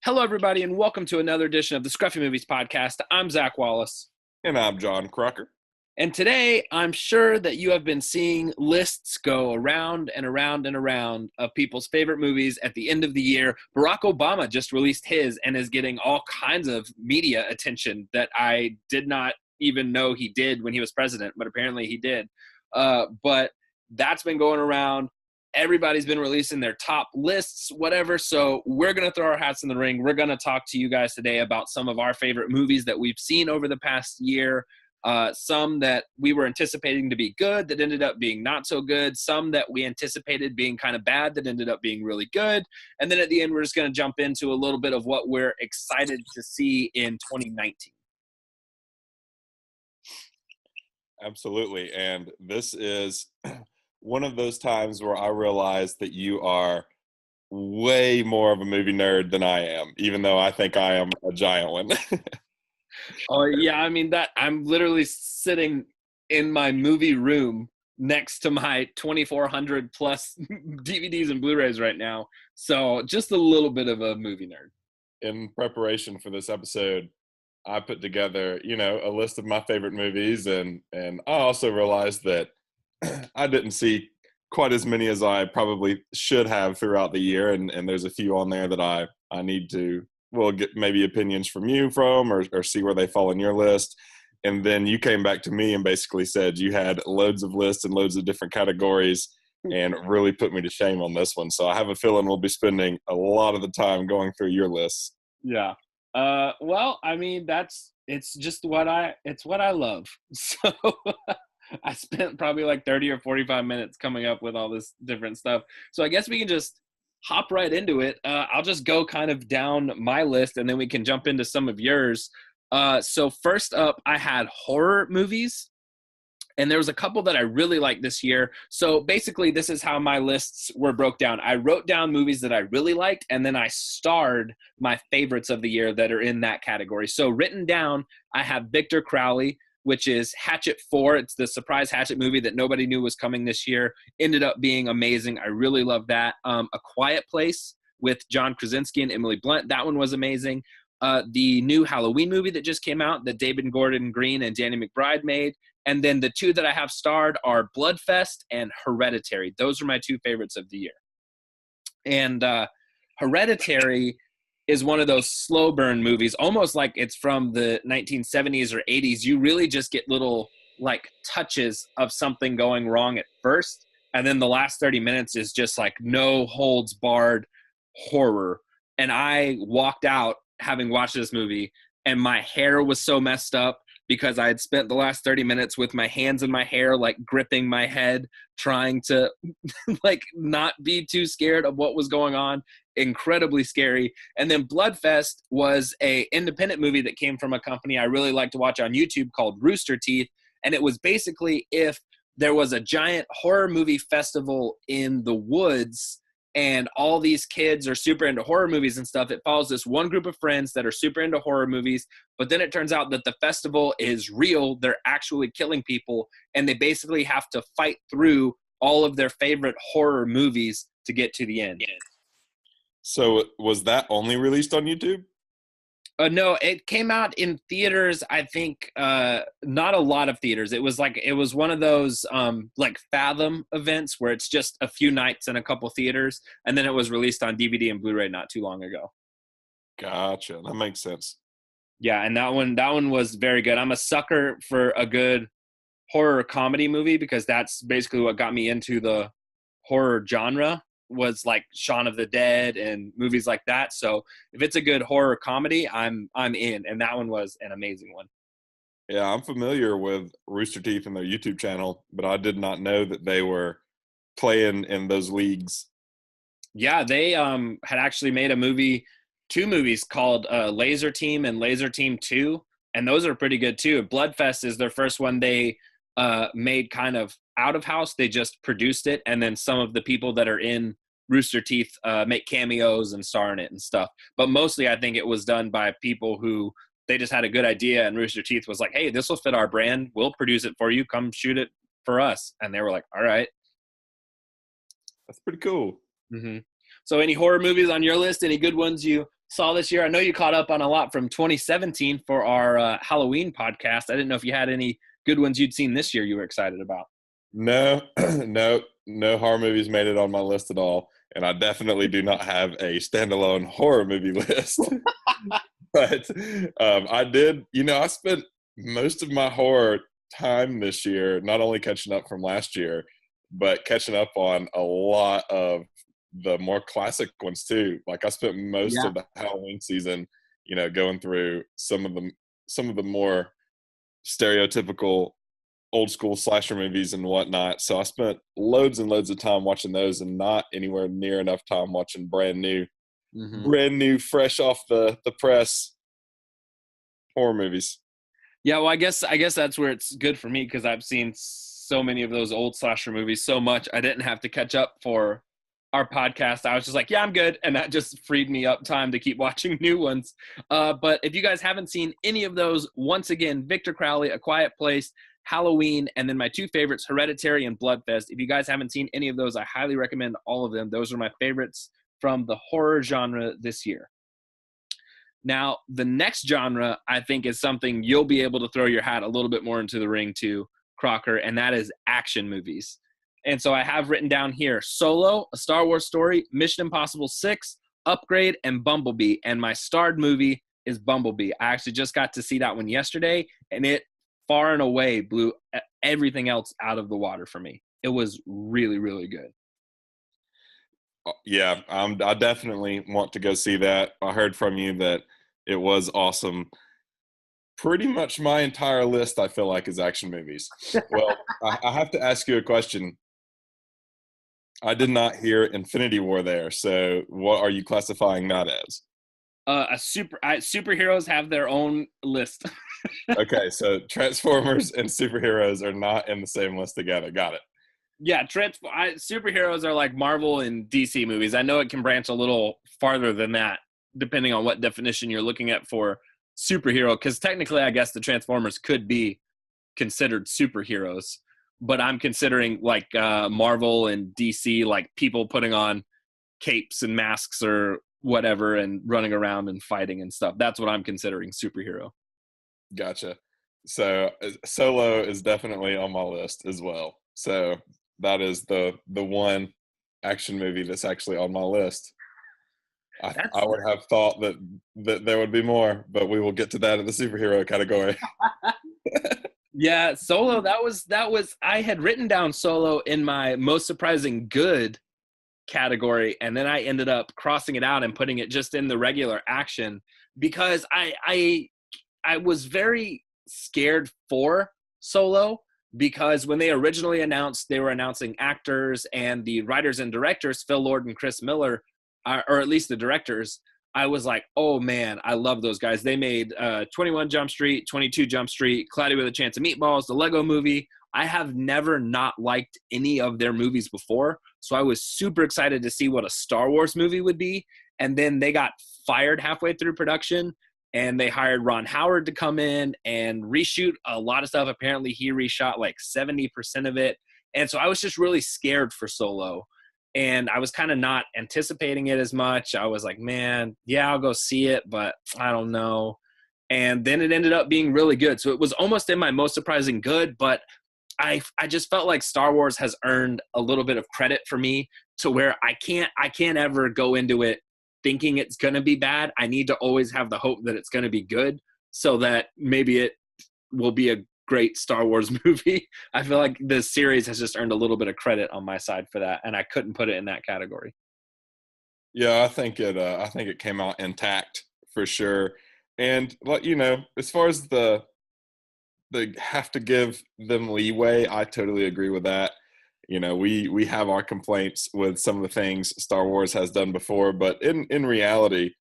Hello, everybody, and welcome to another edition of the Scruffy Movies podcast. I'm Zach Wallace. And I'm John Crocker. And today, I'm sure that you have been seeing lists go around and around and around of people's favorite movies at the end of the year. Barack Obama just released his and is getting all kinds of media attention that I did not even know he did when he was president, but apparently he did. But that's been going around. Everybody's been releasing their top lists, whatever. So we're going to throw our hats in the ring. We're going to talk to you guys today about some of our favorite movies that we've seen over the past year. Some that we were anticipating to be good that ended up being not so good. Some that we anticipated being kind of bad that ended up being really good. And then at the end, we're just going to jump into a little bit of what we're excited to see in 2019. Absolutely. And this is one of those times where I realize that you are way more of a movie nerd than I am, even though I think I am a giant one. Oh, yeah. I mean, that I'm literally sitting in my movie room next to my 2,400 plus DVDs and Blu-rays right now. So just a little bit of a movie nerd. In preparation for this episode, I put together, a list of my favorite movies. And I also realized that I didn't see quite as many as I probably should have throughout the year. And there's a few on there that I need to, get maybe opinions from you or see where they fall in your list. And then you came back to me and basically said you had loads of lists and loads of different categories and really put me to shame on this one. So I have a feeling we'll be spending a lot of the time going through your lists. Yeah. Well, I mean, it's what I love. So I spent probably like 30 or 45 minutes coming up with all this different stuff. So I guess we can just hop right into it. I'll just go kind of down my list and then we can jump into some of yours. So first up, I had horror movies. And there was a couple that I really liked this year. So basically, this is how my lists were broke down. I wrote down movies that I really liked, and then I starred my favorites of the year that are in that category. So written down, I have Victor Crowley, which is Hatchet 4. It's the surprise Hatchet movie that nobody knew was coming this year. Ended up being amazing. I really love that. A Quiet Place with John Krasinski and Emily Blunt. That one was amazing. The new Halloween movie that just came out that David Gordon Green and Danny McBride made. And then the two that I have starred are Bloodfest and Hereditary. Those are my two favorites of the year. And Hereditary is one of those slow burn movies, almost like it's from the 1970s or 80s. You really just get little like touches of something going wrong at first. And then the last 30 minutes is just like no holds barred horror. And I walked out having watched this movie and my hair was so messed up because I had spent the last 30 minutes with my hands in my hair, like gripping my head, trying to like not be too scared of what was going on. Incredibly scary. And then Bloodfest was a independent movie that came from a company I really like to watch on YouTube called Rooster Teeth. And it was basically if there was a giant horror movie festival in the woods and all these kids are super into horror movies and stuff. It follows this one group of friends that are super into horror movies, but then it turns out that the festival is real. They're actually killing people, and they basically have to fight through all of their favorite horror movies to get to the end. So was that only released on YouTube? No, it came out in theaters, I think, not a lot of theaters. It was one of those like Fathom events where it's just a few nights in a couple theaters, and then it was released on DVD and Blu-ray not too long ago. Gotcha. That makes sense. Yeah, and that one was very good. I'm a sucker for a good horror comedy movie because that's basically what got me into the horror genre. Was like Shaun of the Dead and movies like that. So if it's a good horror comedy, I'm in. And that one was an amazing one. Yeah, I'm familiar with Rooster Teeth and their YouTube channel, but I did not know that they were playing in those leagues. Yeah, they had actually made two movies called Laser Team and Laser Team 2. And those are pretty good too. Bloodfest is their first one they made kind of out of house. They just produced it. And then some of the people that are in Rooster Teeth make cameos and star in it and stuff. But mostly I think it was done by people who they just had a good idea and Rooster Teeth was like, hey, this will fit our brand. We'll produce it for you. Come shoot it for us. And they were like, all right. That's pretty cool. Mm-hmm. So any horror movies on your list? Any good ones you saw this year. I know you caught up on a lot from 2017 for our Halloween podcast. I didn't know if you had any good ones you'd seen this year you were excited about. No, no horror movies made it on my list at all, and I definitely do not have a standalone horror movie list. But I did, I spent most of my horror time this year not only catching up from last year, but catching up on a lot of the more classic ones too. Like I spent most Yeah. of the Halloween season, going through some of the more stereotypical old school slasher movies and whatnot. So I spent loads and loads of time watching those and not anywhere near enough time watching brand new, fresh off the press horror movies. Yeah, well, I guess that's where it's good for me because I've seen so many of those old slasher movies so much. I didn't have to catch up for our podcast. I was just like, yeah, I'm good, and that just freed me up time to keep watching new ones. But if you guys haven't seen any of those, once again, Victor Crowley, A Quiet Place, Halloween, and then my two favorites, Hereditary and Bloodfest. If you guys haven't seen any of those, I highly recommend all of them. Those are my favorites from the horror genre this year. Now, the next genre, I think, is something you'll be able to throw your hat a little bit more into the ring to, Crocker, and that is action movies. And so I have written down here Solo, A Star Wars Story, Mission Impossible 6, Upgrade, and Bumblebee. And my starred movie is Bumblebee. I actually just got to see that one yesterday, and it far and away blew everything else out of the water for me. It was really, really good. Yeah, I definitely want to go see that. I heard from you that it was awesome. Pretty much my entire list, I feel like, is action movies. Well, I have to ask you a question. I did not hear Infinity War there, so what are you classifying that as? Superheroes have their own list. Okay, so Transformers and superheroes are not in the same list together. Got it. Yeah, superheroes are like Marvel and DC movies. I know it can branch a little farther than that, depending on what definition you're looking at for superhero, because technically, I guess the Transformers could be considered superheroes, but I'm considering like Marvel and DC, like people putting on capes and masks or whatever and running around and fighting and stuff. That's what I'm considering superhero. Gotcha. So Solo is definitely on my list as well. So that is the one action movie that's actually on my list. I would have thought that there would be more, but we will get to that in the superhero category. Yeah, Solo, that was I had written down Solo in my most surprising good category, and then I ended up crossing it out and putting it just in the regular action because I was very scared for Solo because when they originally announced, they were announcing actors and the writers and directors, Phil Lord and Chris Miller, or at least the directors. I was like, oh man, I love those guys. They made 21 Jump Street, 22 Jump Street, Cloudy with a Chance of Meatballs, the Lego Movie. I have never not liked any of their movies before. So I was super excited to see what a Star Wars movie would be. And then they got fired halfway through production and they hired Ron Howard to come in and reshoot a lot of stuff. Apparently he reshot like 70% of it. And so I was just really scared for Solo. And I was kind of not anticipating it as much. I was like, man, yeah, I'll go see it, but I don't know. And then it ended up being really good. So it was almost in my most surprising good, but I just felt like Star Wars has earned a little bit of credit for me to where I can't ever go into it thinking it's going to be bad. I need to always have the hope that it's going to be good so that maybe it will be a great Star Wars movie. I feel like the series has just earned a little bit of credit on my side for that, and I couldn't put it in that category. Yeah, I think it came out intact for sure. And like, as far as they have to give them leeway, I totally agree with that. We have our complaints with some of the things Star Wars has done before, but in reality,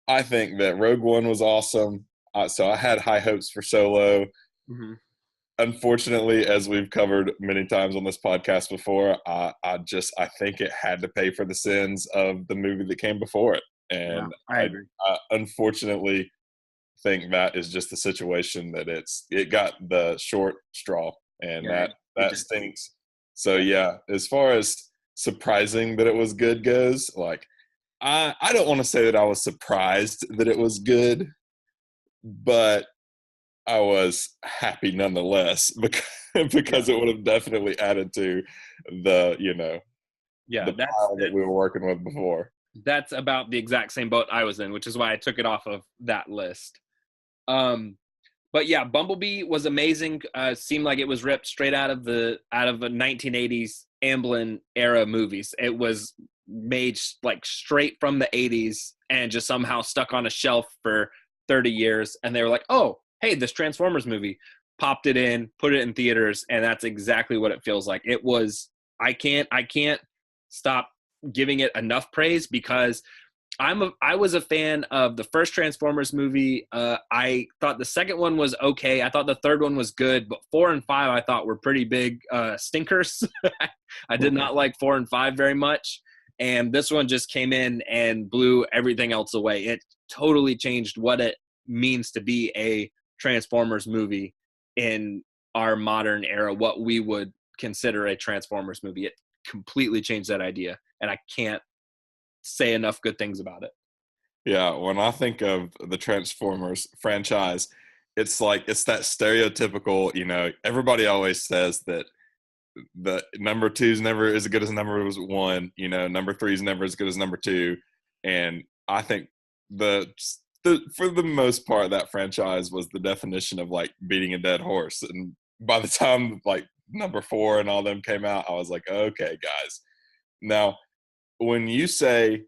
I think that Rogue One was awesome. So I had high hopes for Solo. Mm-hmm. Unfortunately, as we've covered many times on this podcast before, I think it had to pay for the sins of the movie that came before it. And yeah, I agree. I unfortunately think that is just the situation that it got the short straw, and that stinks. So yeah, as far as surprising that it was good goes, like I don't want to say that I was surprised that it was good, but I was happy nonetheless Yeah. because it would have definitely added to the, Yeah, the pile that we were working with before. that's about the exact same boat I was in, which is why I took it off of that list. Um, but yeah, Bumblebee was amazing. Seemed like it was ripped straight out of the 1980s Amblin era movies. It was made like straight from the 80s and just somehow stuck on a shelf for 30 years. And they were like, "Oh, hey, this Transformers movie." Popped it in, put it in theaters, and that's exactly what it feels like. It was. I can't stop giving it enough praise because I was a fan of the first Transformers movie. I thought the second one was okay. I thought the third one was good, but 4 and 5 I thought were pretty big stinkers. I did not like 4 and 5 very much, and this one just came in and blew everything else away. It totally changed what it means to be a Transformers movie in our modern era. What we would consider a Transformers movie. It completely changed that idea, and I can't say enough good things about it. Yeah, when I think of the Transformers franchise, it's that stereotypical, everybody always says that the number two is never as good as number one, number three is never as good as number two. And I think the for the most part, that franchise was the definition of like beating a dead horse. And by the time like number four and all them came out, I was like, okay, guys. Now, when you say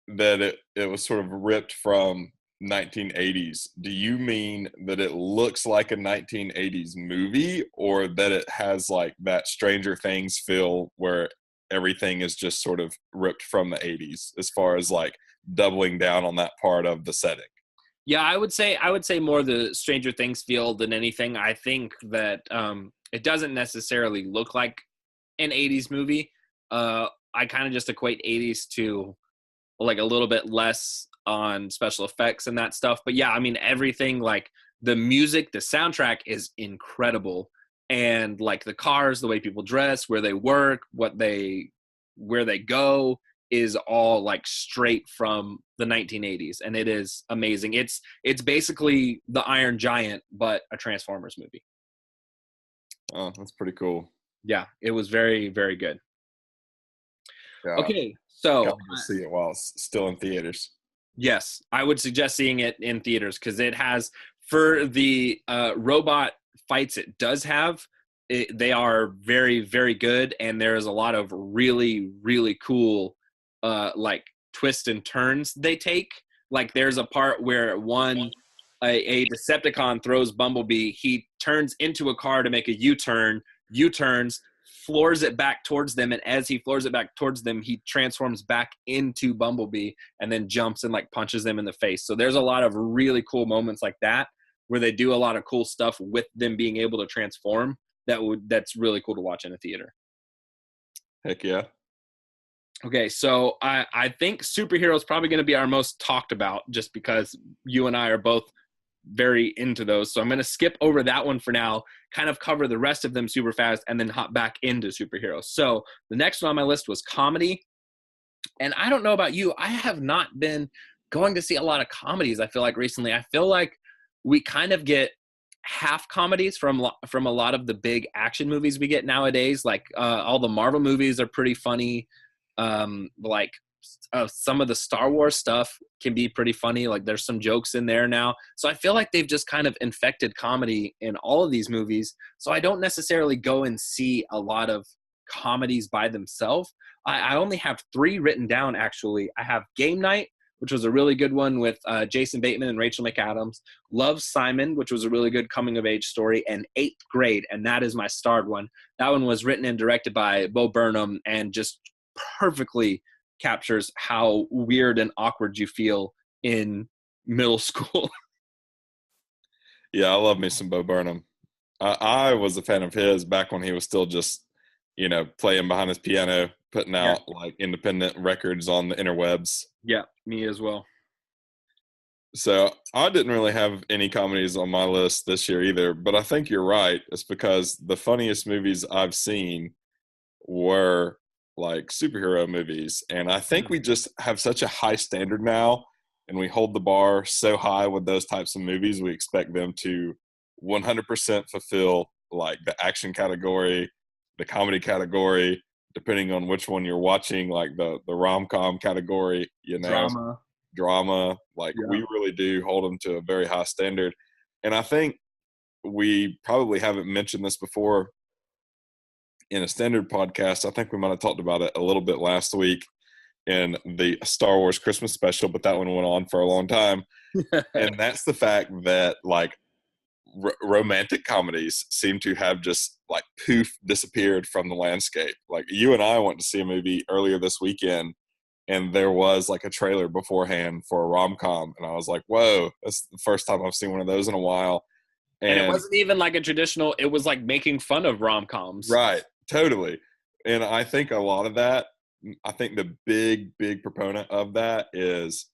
that it was sort of ripped from 1980s, do you mean that it looks like a 1980s movie, or that it has like that Stranger Things feel where everything is just sort of ripped from the 80s as far as like doubling down on that part of the setting? Yeah, I would say more the Stranger Things feel than anything. I think that it doesn't necessarily look like an 80s movie. I kind of just equate 80s to like a little bit less on special effects and that stuff. But yeah, I mean everything like the music, the soundtrack is incredible. And like the cars, the way people dress, where they work, where they go is all like straight from the 1980s, and it is amazing. It's basically the Iron Giant but a Transformers movie. Oh, that's pretty cool. Yeah, it was very very good. Yeah, Okay, so gotta go see it while it's still in theaters. yes, I would suggest seeing it in theaters because it has, for the robot fights it does have, they are very, very good. And there is a lot of really, really cool, like twists and turns they take. Like there's a part where a Decepticon throws Bumblebee. He turns into a car to make a U-turn, U-turns, floors it back towards them, and as he floors it back towards them, he transforms back into Bumblebee and then jumps and like punches them in the face. So there's a lot of really cool moments like that where they do a lot of cool stuff with them being able to transform. That's really cool to watch in a theater. Heck yeah. Okay, so I think superheroes probably going to be our most talked about just because you and I are both very into those. So I'm going to skip over that one for now, kind of cover the rest of them super fast, and then hop back into superheroes. So the next one on my list was comedy. And I don't know about you, I have not been going to see a lot of comedies, I feel like recently. I feel like we kind of get half comedies from a lot of the big action movies we get nowadays. Like all the Marvel movies are pretty funny. Like some of the Star Wars stuff can be pretty funny. Like there's some jokes in there now. So I feel like they've just kind of infected comedy in all of these movies. So I don't necessarily go and see a lot of comedies by themselves. I only have 3 written down, actually. I have Game Night, which was a really good one with Jason Bateman and Rachel McAdams. Love, Simon, which was a really good coming-of-age story. And Eighth Grade, and that is my starred one. That one was written and directed by Bo Burnham and just perfectly captures how weird and awkward you feel in middle school. Yeah, I love me some Bo Burnham. I was a fan of his back when he was still just, playing behind his piano, putting Yeah. out like independent records on the interwebs. Yeah, me as well. So I didn't really have any comedies on my list this year either, but I think you're right. It's because the funniest movies I've seen were like superhero movies. And I think Mhm. we just have such a high standard now, and we hold the bar so high with those types of movies. We expect them to 100% fulfill like the action category, the comedy category, depending on which one you're watching, like the rom-com category, Drama. drama. Like Yeah. we really do hold them to a very high standard. And I think we probably haven't mentioned this before in a standard podcast. I think we might have talked about it a little bit last week in the Star Wars Christmas special, but that one went on for a long time. And that's the fact that like romantic comedies seem to have just like poof disappeared from the landscape. Like you and I went to see a movie earlier this weekend, and there was like a trailer beforehand for a rom-com, and I was like, whoa, that's the first time I've seen one of those in a while. And it And wasn't even like a traditional, it was like making fun of rom-coms. right, totally. And I think a lot of that, I think the big proponent of that is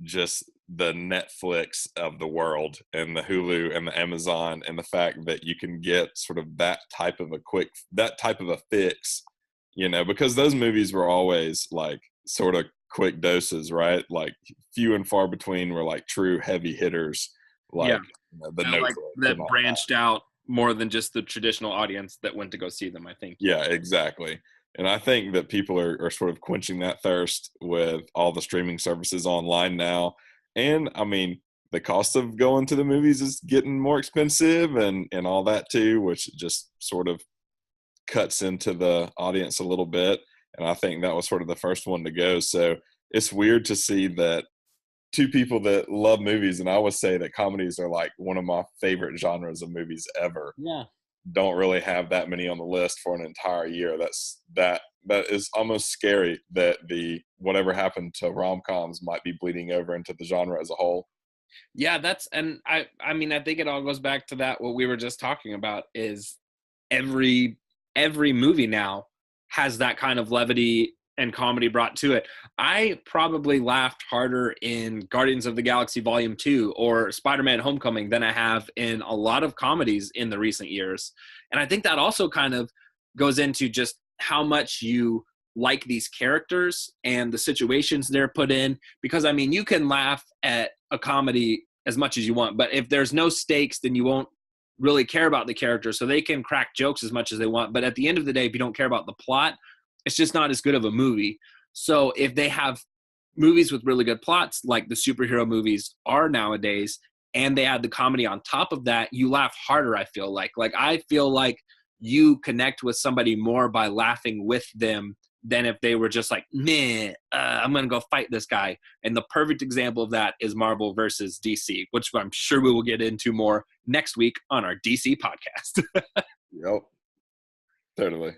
just the Netflix of the world and the Hulu and the Amazon, and the fact that you can get sort of that type of a fix, because those movies were always like sort of quick doses, right? Like few and far between were like true heavy hitters, Yeah. like the That like Notebook and that all that. branched out more than just the traditional audience that went to go see them, I think. Yeah, exactly. And I think that people are sort of quenching that thirst with all the streaming services online now. And I mean, the cost of going to the movies is getting more expensive and all that too, which just sort of cuts into the audience a little bit. And I think that was sort of the first one to go. So it's weird to see that two people that love movies, and I would say that comedies are like one of my favorite genres of movies ever, Yeah. don't really have that many on the list for an entire year. That is almost scary that the whatever happened to rom-coms might be bleeding over into the genre as a whole. Yeah, and I mean, I think it all goes back to that what we were just talking about is every every movie now has that kind of levity and comedy brought to it. I probably laughed harder in Guardians of the Galaxy Volume 2 or Spider-Man Homecoming than I have in a lot of comedies in the recent years. And I think that also kind of goes into just how much you like these characters and the situations they're put in, because I mean, you can laugh at a comedy as much as you want, but if there's no stakes, then you won't really care about the character. So they can crack jokes as much as they want, but at the end of the day, if you don't care about the plot, it's just not as good of a movie. So if they have movies with really good plots like the superhero movies are nowadays, and they add the comedy on top of that, you laugh harder. I feel like you connect with somebody more by laughing with them than if they were just like, meh, I'm going to go fight this guy. And the perfect example of that is Marvel versus DC, which I'm sure we will get into more next week on our DC podcast. Yep, totally.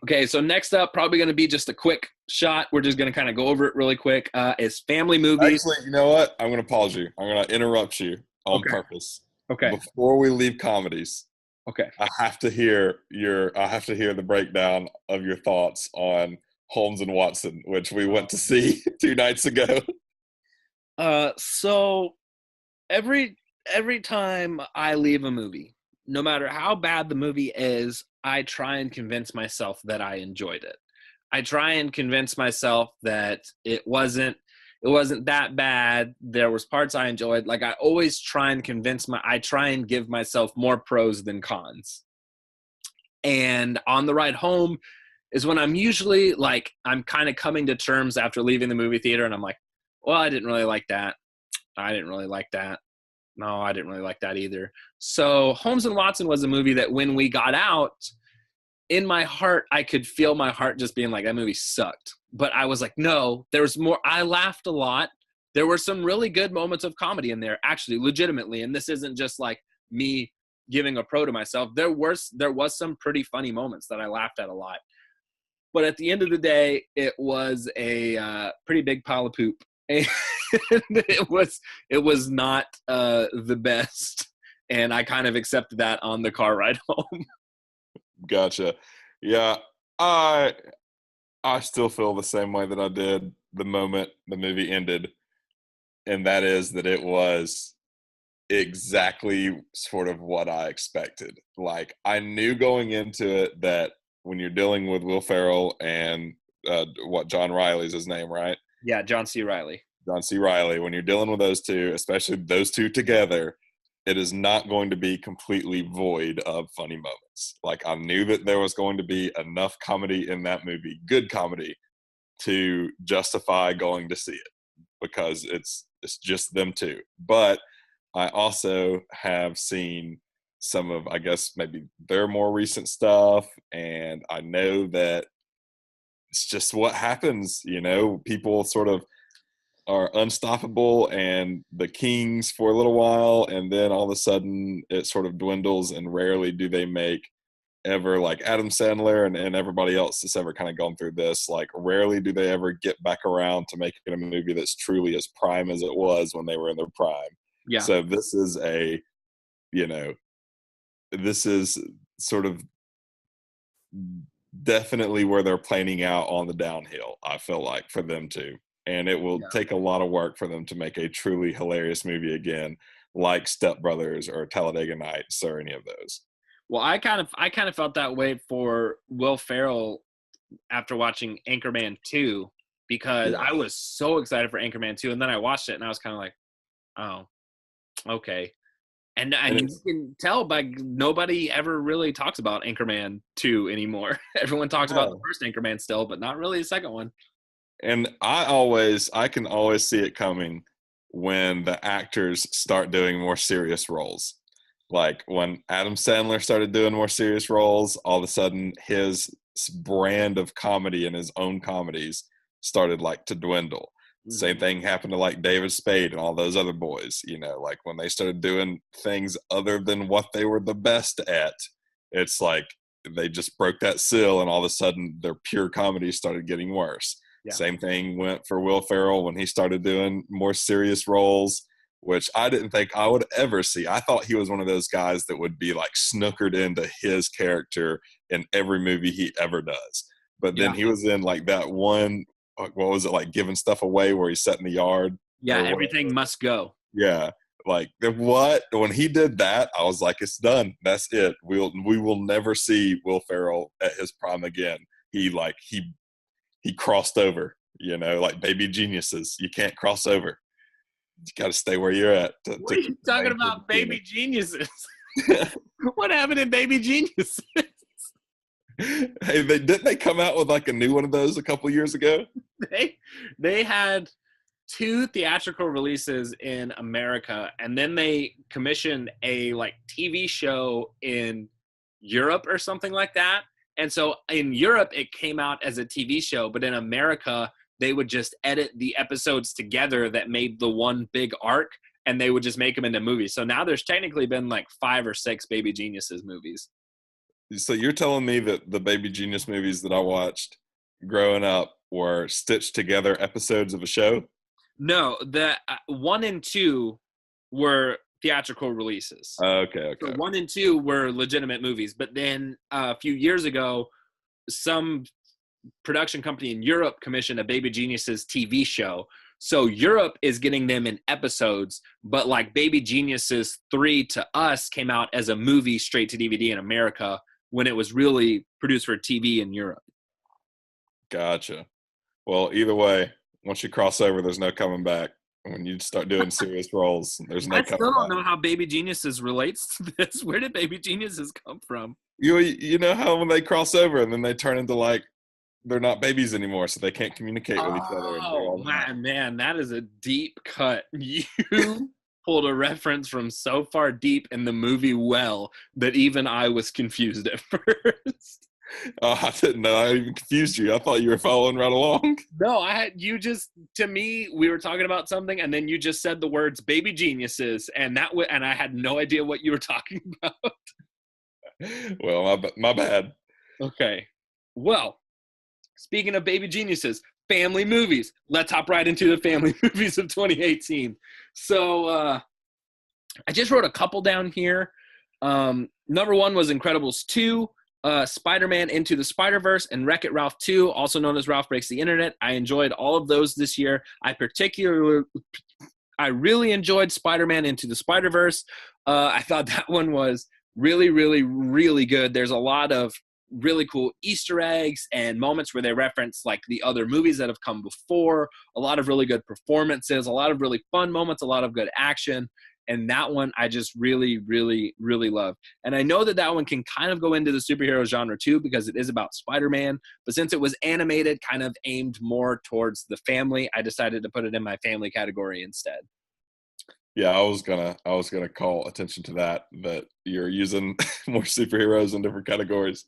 Okay, so next up, probably going to be just a quick shot. We're just going to kind of go over it really quick. Is family movies. Actually, you know what? I'm going to pause you. I'm going to interrupt you on Okay. purpose. Okay. Before we leave comedies, Okay. I have to hear the breakdown of your thoughts on Holmes and Watson, which we went to see 2 nights ago. So every time I leave a movie, no matter how bad the movie is, I try and convince myself that I enjoyed it. I try and convince myself that it wasn't that bad. There was parts I enjoyed. Like I always try and I try and give myself more pros than cons. And on the ride home is when I'm usually like, I'm kind of coming to terms after leaving the movie theater, and I'm like, well, I didn't really like that. I didn't really like that. No, I didn't really like that either. So Holmes and Watson was a movie that when we got out, in my heart, I could feel my heart just being like, that movie sucked. But I was like, no, there's more. I laughed a lot. There were some really good moments of comedy in there, actually, legitimately. And this isn't just like me giving a pro to myself. There was some pretty funny moments that I laughed at a lot. But at the end of the day, it was a pretty big pile of poop. And it was not the best. And I kind of accepted that on the car ride home. Gotcha. Yeah, I I still feel the same way that I did the moment the movie ended, and that is that it was exactly sort of what I expected. Like I knew going into it that when you're dealing with Will Ferrell and John Riley's his name, right? Yeah, John C. Riley. John C. Riley. When you're dealing with those two, especially those two together, it is not going to be completely void of funny moments. Like, I knew that there was going to be enough comedy in that movie, good comedy, to justify going to see it, because it's just them two. But I also have seen some of, I guess, maybe their more recent stuff, and I know that it's just what happens. People sort of are unstoppable and the kings for a little while, and then all of a sudden it sort of dwindles, and rarely do they make ever, like Adam Sandler and everybody else that's ever kind of gone through this, like rarely do they ever get back around to making a movie that's truly as prime as it was when they were in their prime. Yeah. So this is this is sort of definitely where they're planning out on the downhill, I feel like, for them to. And it will take a lot of work for them to make a truly hilarious movie again, like Step Brothers or Talladega Nights or any of those. Well, I kind of felt that way for Will Ferrell after watching Anchorman 2, because I was so excited for Anchorman 2, and then I watched it and I was kind of like, oh, okay. And you can tell by nobody ever really talks about Anchorman 2 anymore. Everyone talks about the first Anchorman still, but not really the second one. And I can always see it coming when the actors start doing more serious roles. Like when Adam Sandler started doing more serious roles, all of a sudden his brand of comedy and his own comedies started like to dwindle. Same thing happened to like David Spade and all those other boys, like when they started doing things other than what they were the best at, it's like they just broke that seal, and all of a sudden their pure comedy started getting worse. Yeah. Same thing went for Will Ferrell when he started doing more serious roles, which I didn't think I would ever see. I thought he was one of those guys that would be like snookered into his character in every movie he ever does. But then he was in like that one, what was it, like Giving Stuff Away, where he's set in the yard? Yeah, Everything Must Go. Yeah. Like what? When he did that, I was like, it's done. That's it. We will never see Will Ferrell at his prime again. He crossed over, like Baby Geniuses. You can't cross over. You got to stay where you're at. What are you talking about, Baby Geniuses? What happened in Baby Geniuses? Hey, didn't they come out with like a new one of those a couple years ago? They had 2 theatrical releases in America, and then they commissioned a like TV show in Europe or something like that. And so in Europe, it came out as a TV show, but in America, they would just edit the episodes together that made the one big arc, and they would just make them into movies. So now there's technically been like 5 or 6 Baby Geniuses movies. So you're telling me that the Baby Genius movies that I watched growing up were stitched together episodes of a show? No, the 1 and 2 were theatrical releases. Okay. So 1 and 2 were legitimate movies, but then a few years ago, some production company in Europe commissioned a Baby Geniuses TV show. So Europe is getting them in episodes, but like Baby Geniuses 3 to us came out as a movie straight to DVD in America, when it was really produced for TV in Europe. Gotcha. Well, either way, once you cross over, there's no coming back. When you start doing serious roles, there's no coming back. I still don't know how Baby Geniuses relates to this. Where did Baby Geniuses come from? You know how when they cross over and then they turn into like, they're not babies anymore, so they can't communicate with each other. Oh, man, that is a deep cut. You pulled a reference from so far deep in the movie well that even I was confused at first. Oh, I didn't know. I even confused you. I thought you were following right along. No, to me, we were talking about something, and then you just said the words Baby Geniuses, and and I had no idea what you were talking about. Well, my bad. Okay. Well, speaking of Baby Geniuses, family movies. Let's hop right into the family movies of 2018. So I just wrote a couple down here. Number 1 was Incredibles 2, Spider-Man Into the Spider-Verse, and Wreck-It Ralph 2, also known as Ralph Breaks the Internet. I enjoyed all of those this year. I really enjoyed Spider-Man Into the Spider-Verse. I thought that one was really, really, really good. There's a lot of really cool Easter eggs and moments where they reference like the other movies that have come before, a lot of really good performances, a lot of really fun moments, a lot of good action. And that one I just really, really, really love. And I know that that one can kind of go into the superhero genre too, because it is about Spider-Man. But since it was animated, kind of aimed more towards the family, I decided to put it in my family category instead. Yeah, I was gonna call attention to that you're using more superheroes in different categories.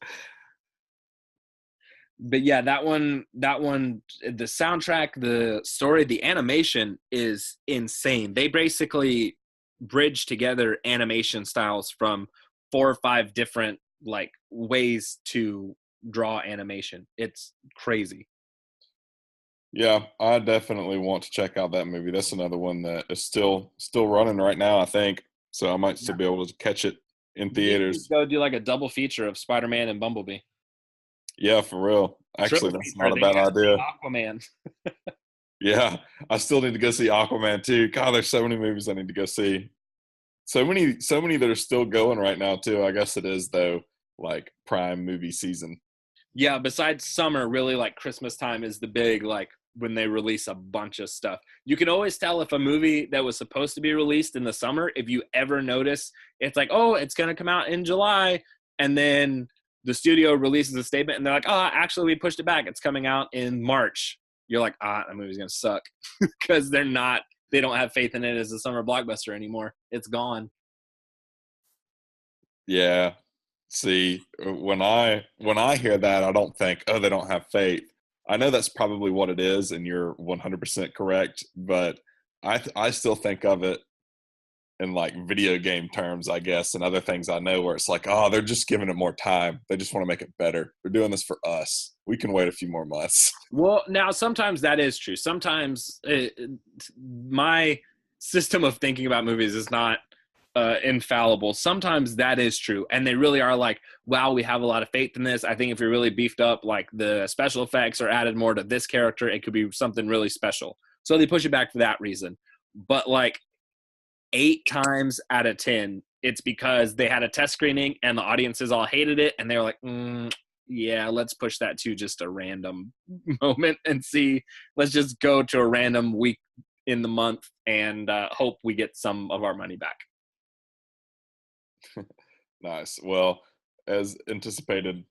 But yeah, that one, the soundtrack, the story, the animation is insane. They basically bridge together animation styles from 4 or 5 different like ways to draw animation. It's crazy. Yeah, I definitely want to check out that movie. That's another one that is still running right now, I think. So I might still Yeah. be able to catch it in You need to theaters. go do like a double feature of Spider-Man and Bumblebee. Yeah, for real. Actually, Triple that's feature, not a then you bad gotta see idea. Aquaman. Yeah, I still need to go see Aquaman too. God, there's so many movies I need to go see. So many that are still going right now too. I guess it is though, like prime movie season. Yeah, besides summer, really like Christmas time is the big like when they release a bunch of stuff. You can always tell if a movie that was supposed to be released in the summer, if you ever notice, it's like, oh, it's gonna come out in July, and then the studio releases a statement and they're like, oh, actually we pushed it back. It's coming out in March. You're like, that movie's gonna suck. Because they don't have faith in it as a summer blockbuster anymore. It's gone. Yeah. See, when I hear that, I don't think, oh, they don't have faith. I know that's probably what it is, and you're 100% correct. But I still think of it in like video game terms, I guess, and other things I know where it's like, oh, they're just giving it more time. They just want to make it better. They're doing this for us. We can wait a few more months. Well, now sometimes that is true. Sometimes my system of thinking about movies is not infallible. Sometimes that is true, and they really are like, "Wow, we have a lot of faith in this." I think if we really beefed up, like the special effects or added more to this character, it could be something really special. So they push it back for that reason. But like 8 times out of 10, it's because they had a test screening and the audiences all hated it, and they were like, yeah, let's push that to just a random moment and see. Let's just go to a random week in the month and hope we get some of our money back. Nice. Well, as anticipated,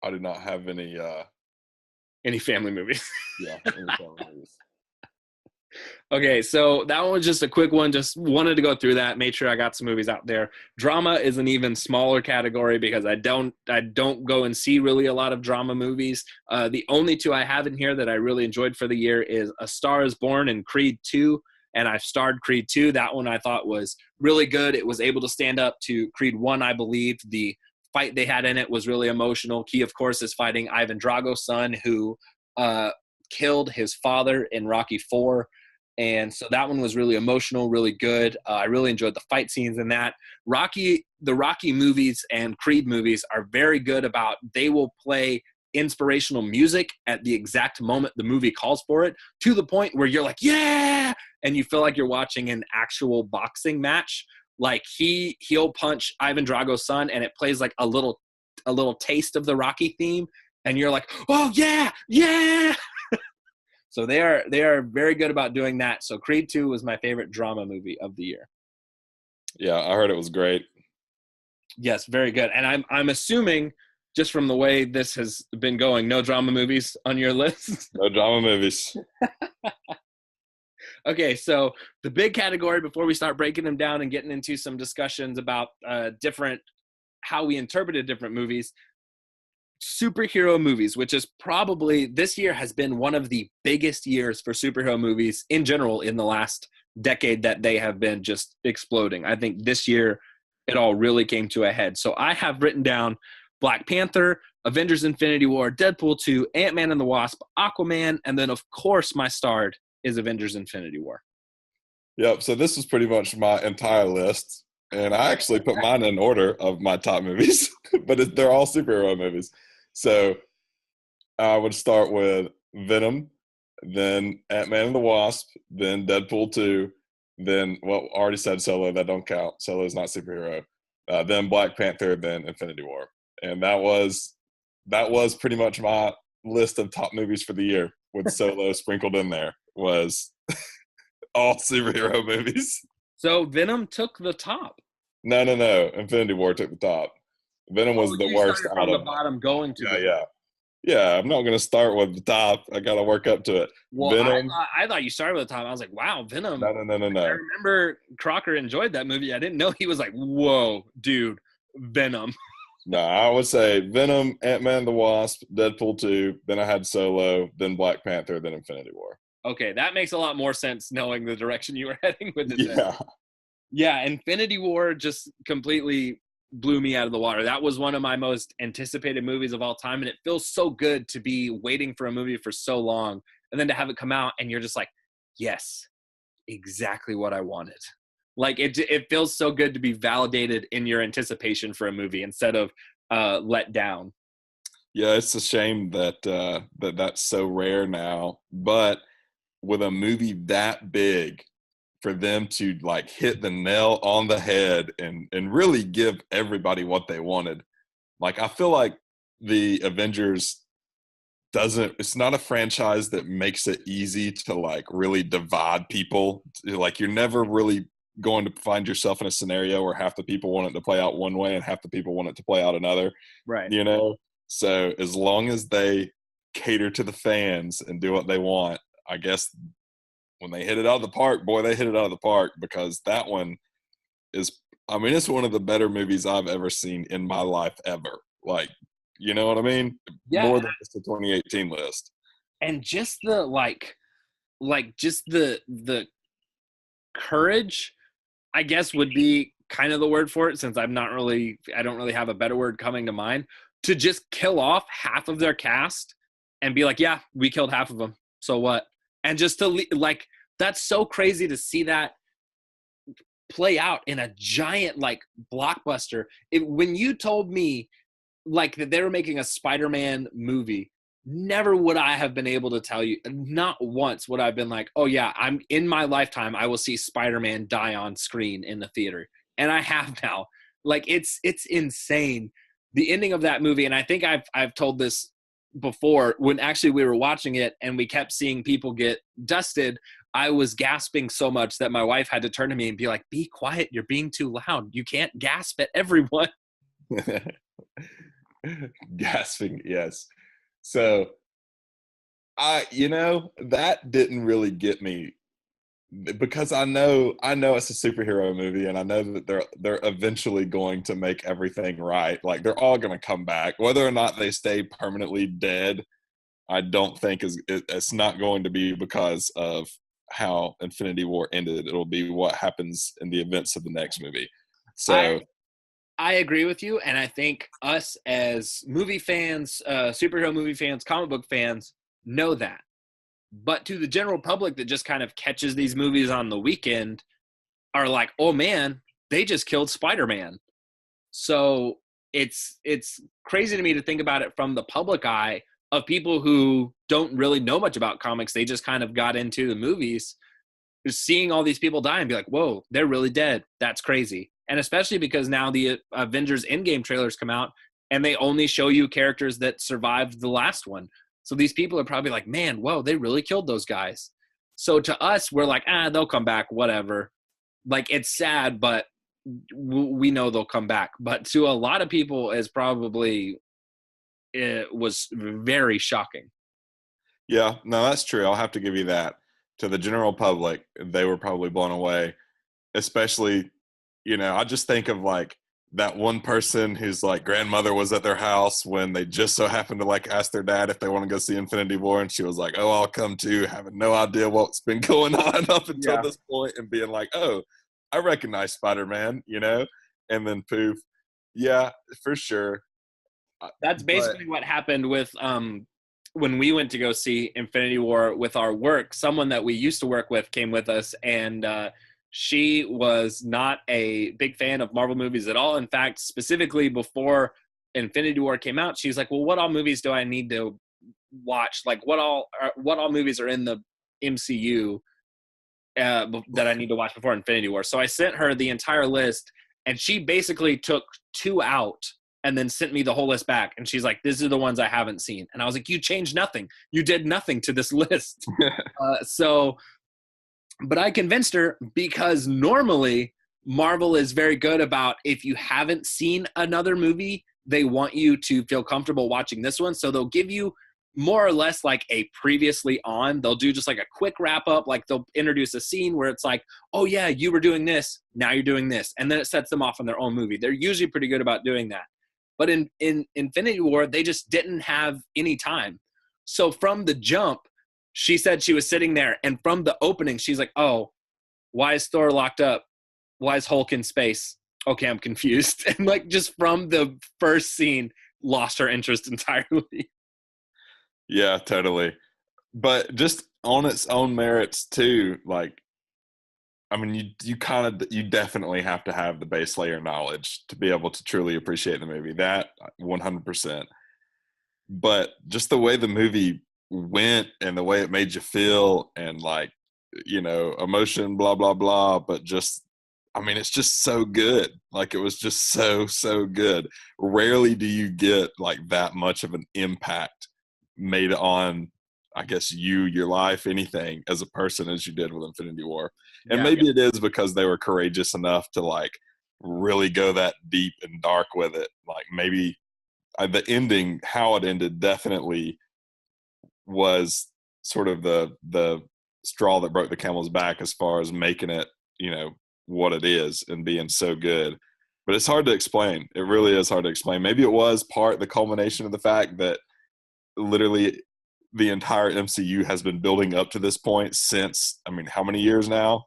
I do not have any. Any family movies? Yeah, any family movies. Okay, so that one was just a quick one. Just wanted to go through that, made sure I got some movies out there. Drama is an even smaller category because I don't go and see really a lot of drama movies. The only 2 I have in here that I really enjoyed for the year is A Star Is Born and Creed 2. And I've starred Creed 2. That one I thought was really good. It was able to stand up to Creed 1, I believe. The fight they had in it was really emotional. Key, of course, is fighting Ivan Drago's son, who killed his father in Rocky 4. And so that one was really emotional, really good. I really enjoyed the fight scenes in that. The Rocky movies and Creed movies are very good about, they will play inspirational music at the exact moment the movie calls for it, to the point where you're like, yeah, and you feel like you're watching an actual boxing match. Like he'll punch Ivan Drago's son and it plays like a little taste of the Rocky theme, and you're like, oh yeah, yeah. So they are very good about doing that. So Creed 2 was my favorite drama movie of the year. Yeah, I heard it was great. Yes, very good. And I'm assuming, just from the way this has been going, no drama movies on your list. No drama movies. Okay, so the big category before we start breaking them down and getting into some discussions about different how we interpreted different movies. Superhero movies, which is probably, this year has been one of the biggest years for superhero movies in general in the last decade, that they have been just exploding. I think this year it all really came to a head. So I have written down Black Panther, Avengers Infinity War, Deadpool 2, Ant-Man and the Wasp, Aquaman, and then of course my starred is Avengers Infinity War. Yep. So this was pretty much my entire list, and I actually put mine in order of my top movies, but they're all superhero movies. So I would start with Venom, then Ant-Man and the Wasp, then Deadpool 2, then, well, I already said Solo. That don't count. Solo is not superhero. Then Black Panther, then Infinity War. and that was pretty much my list of top movies for the year, with Solo sprinkled in there. Was all superhero movies. So Venom took the top. No, Infinity War took the top. Venom was Oh, the you worst started out from the of. bottom going to Yeah, the yeah, top. yeah. I'm not going to start with the top. I got to work up to it. Well, Venom. I thought you started with the top. I was like, wow, Venom. No, no, no, no, I no. remember Crocker enjoyed that movie. I didn't know he was like, whoa, dude, Venom. No, I would say Venom, Ant-Man and the Wasp, Deadpool 2, then I had Solo, then Black Panther, then Infinity War. Okay, that makes a lot more sense knowing the direction you were heading with this. Yeah. Yeah, Infinity War just completely blew me out of the water. That was one of my most anticipated movies of all time, and it feels so good to be waiting for a movie for so long, and then to have it come out, and you're just like, yes, exactly what I wanted. Like it feels so good to be validated in your anticipation for a movie instead of let down. Yeah, it's a shame that's so rare now. But with a movie that big, for them to like hit the nail on the head and really give everybody what they wanted. Like I feel like the Avengers it's not a franchise that makes it easy to like really divide people. Like you're never really going to find yourself in a scenario where half the people want it to play out one way and half the people want it to play out another, Right. you know? So as long as they cater to the fans and do what they want, I guess when they hit it out of the park, boy, they hit it out of the park, because that one is, I mean, it's one of the better movies I've ever seen in my life ever. Like, you know what I mean? Yeah, More than just the 2018 list. and just the just the courage, I guess, would be kind of the word for it, since I don't really have a better word coming to mind, to just kill off half of their cast and be like, yeah, we killed half of them. So what? And just to like, that's so crazy to see that play out in a giant like blockbuster. When you told me like that they were making a Spider-Man movie, never would I have been able to tell you, not once would I have been like, oh yeah, I'm in my lifetime I will see Spider-Man die on screen in the theater. And I have now. Like it's insane. The ending of that movie, and I think I've told this before, when actually we were watching it and we kept seeing people get dusted, I was gasping so much that my wife had to turn to me and be like, be quiet, you're being too loud. You can't gasp at everyone. Gasping, yes. So that didn't really get me, because I know it's a superhero movie, and I know that they're eventually going to make everything right. Like they're all going to come back, whether or not they stay permanently dead. I don't think it's not going to be because of how Infinity War ended. It'll be what happens in the events of the next movie. So I agree with you, and I think us as movie fans, superhero movie fans, comic book fans, know that. But to the general public that just kind of catches these movies on the weekend, are like, oh man, they just killed Spider-Man. So it's crazy to me to think about it from the public eye of people who don't really know much about comics. They just kind of got into the movies, seeing all these people die and be like, whoa, they're really dead. That's crazy. And especially because now the Avengers Endgame trailers come out and they only show you characters that survived the last one. So these people are probably like, man, whoa, they really killed those guys. So to us, we're like, they'll come back, whatever. Like, it's sad, but we know they'll come back. But to a lot of people, it was very shocking. yeah, no, that's true. I'll have to give you that. To the general public, they were probably blown away, especially, I just think of like that one person whose like grandmother was at their house when they just so happened to like ask their dad if they want to go see Infinity War, and she was like, oh, I'll come too, having no idea what's been going on up until this point, and being like, oh, I recognize Spider-Man, and then poof. Yeah, for sure. That's basically what happened with when we went to go see Infinity War with our work. Someone that we used to work with came with us, and she was not a big fan of Marvel movies at all. In fact, specifically before Infinity War came out, she's like, well, what all movies do I need to watch? Like what all movies are in the MCU that I need to watch before Infinity War? So I sent her the entire list, and she basically took 2 out and then sent me the whole list back. And she's like, these are the ones I haven't seen. And I was like, you changed nothing. You did nothing to this list. But I convinced her because normally Marvel is very good about if you haven't seen another movie, they want you to feel comfortable watching this one. So they'll give you more or less like a previously on. They'll do just like a quick wrap up. Like they'll introduce a scene where it's like, oh yeah, you were doing this. Now you're doing this. And then it sets them off on their own movie. They're usually pretty good about doing that. But in Infinity War, they just didn't have any time. So from the jump, she said she was sitting there, and from the opening, she's like, oh, why is Thor locked up? Why is Hulk in space? Okay, I'm confused. And like just from the first scene, lost her interest entirely. Yeah, totally. But just on its own merits too, like, I mean, you definitely have to have the base layer knowledge to be able to truly appreciate the movie. That 100%. But just the way the movie went and the way it made you feel and like, emotion, blah, blah, blah. But just, I mean, it's just so good. Like it was just so good. Rarely do you get like that much of an impact made on, I guess, your life, anything as a person as you did with Infinity War. And maybe it is because they were courageous enough to like really go that deep and dark with it. Like maybe the ending, how it ended, definitely was sort of the straw that broke the camel's back as far as making it, what it is and being so good. But it's hard to explain. It really is hard to explain. Maybe it was the culmination of the fact that literally the entire MCU has been building up to this point since, I mean, how many years now?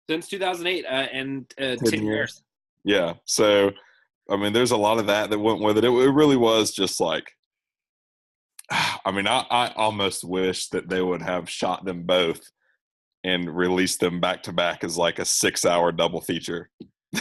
Since 2008 and 10 years. Yeah. So, I mean, there's a lot of that went with it. It really was just like, I mean, I almost wish that they would have shot them both and released them back to back as like a 6-hour double feature.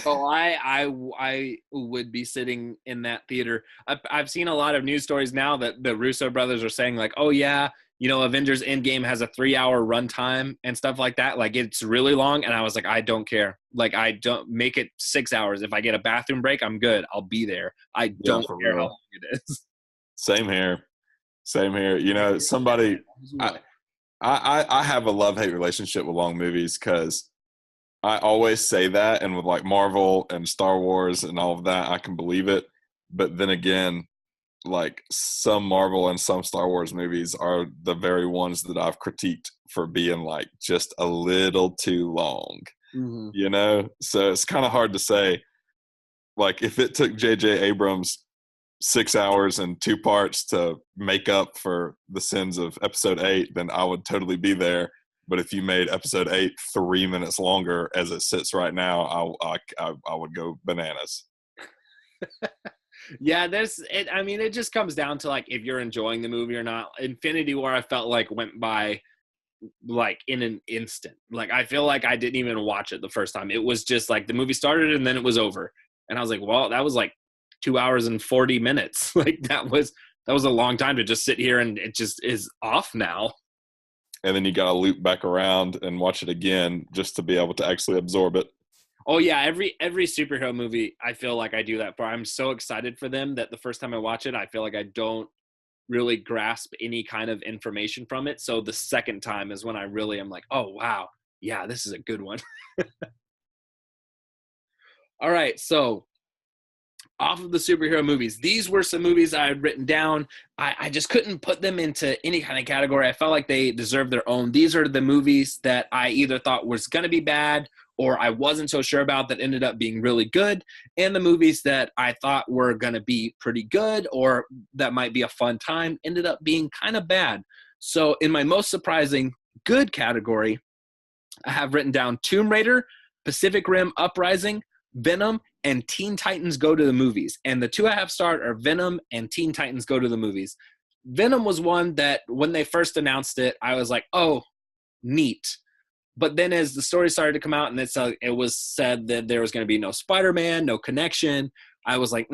Oh, I would be sitting in that theater. I've seen a lot of news stories now that the Russo brothers are saying like, oh yeah, Avengers Endgame has a 3-hour runtime and stuff like that. Like it's really long. And I was like, I don't care. Like I don't make it 6 hours. If I get a bathroom break, I'm good. I'll be there. I don't care how long it is. Same here. Somebody, I have a love-hate relationship with long movies because I always say that, and with like Marvel and Star Wars and all of that, I can believe it. But then again, like some Marvel and some Star Wars movies are the very ones that I've critiqued for being like just a little too long, So it's kind of hard to say. Like if it took J.J. Abrams 6 hours and 2 parts to make up for the sins of episode 8, then I would totally be there. But if you made episode 8 3 minutes longer as it sits right now, I would go bananas. Yeah, it just comes down to like if you're enjoying the movie or not. Infinity War, I felt like went by like in an instant. Like I feel like I didn't even watch it the first time. It was just like the movie started and then it was over. And I was like, well, that was like 2 hours and 40 minutes. Like that was a long time to just sit here, and it just is off now. And then you got to loop back around and watch it again just to be able to actually absorb it. Oh yeah, every superhero movie I feel like I do that for. I'm so excited for them that the first time I watch it, I feel like I don't really grasp any kind of information from it. So the second time is when I really am like, oh wow, yeah, this is a good one. All right, so off of the superhero movies, these were some movies I had written down. I just couldn't put them into any kind of category. I felt like they deserved their own. These are the movies that I either thought was going to be bad or I wasn't so sure about that ended up being really good, and the movies that I thought were going to be pretty good or that might be a fun time ended up being kind of bad. So in my most surprising good category, I have written down Tomb Raider, Pacific Rim Uprising, Venom, and Teen Titans Go to the Movies. And the two I have starred are Venom and Teen Titans Go to the Movies. Venom was one that when they first announced it, I was like, oh, neat. But then as the story started to come out and it was said that there was going to be no Spider-Man, no connection, I was like,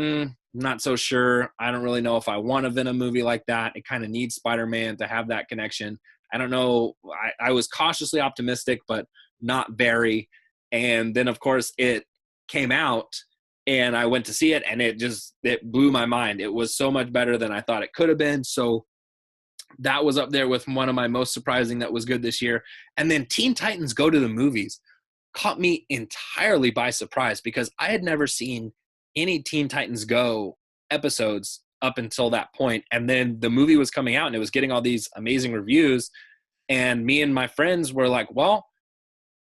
not so sure. I don't really know if I want a Venom movie like that. It kind of needs Spider-Man to have that connection. I don't know. I was cautiously optimistic, but not very. And then, of course, it came out and I went to see it, and it blew my mind. It was so much better than I thought it could have been. So that was up there with one of my most surprising that was good this year. And then Teen Titans Go to the Movies caught me entirely by surprise, because I had never seen any Teen Titans Go episodes up until that point. And then the movie was coming out and it was getting all these amazing reviews. And me and my friends were like, well,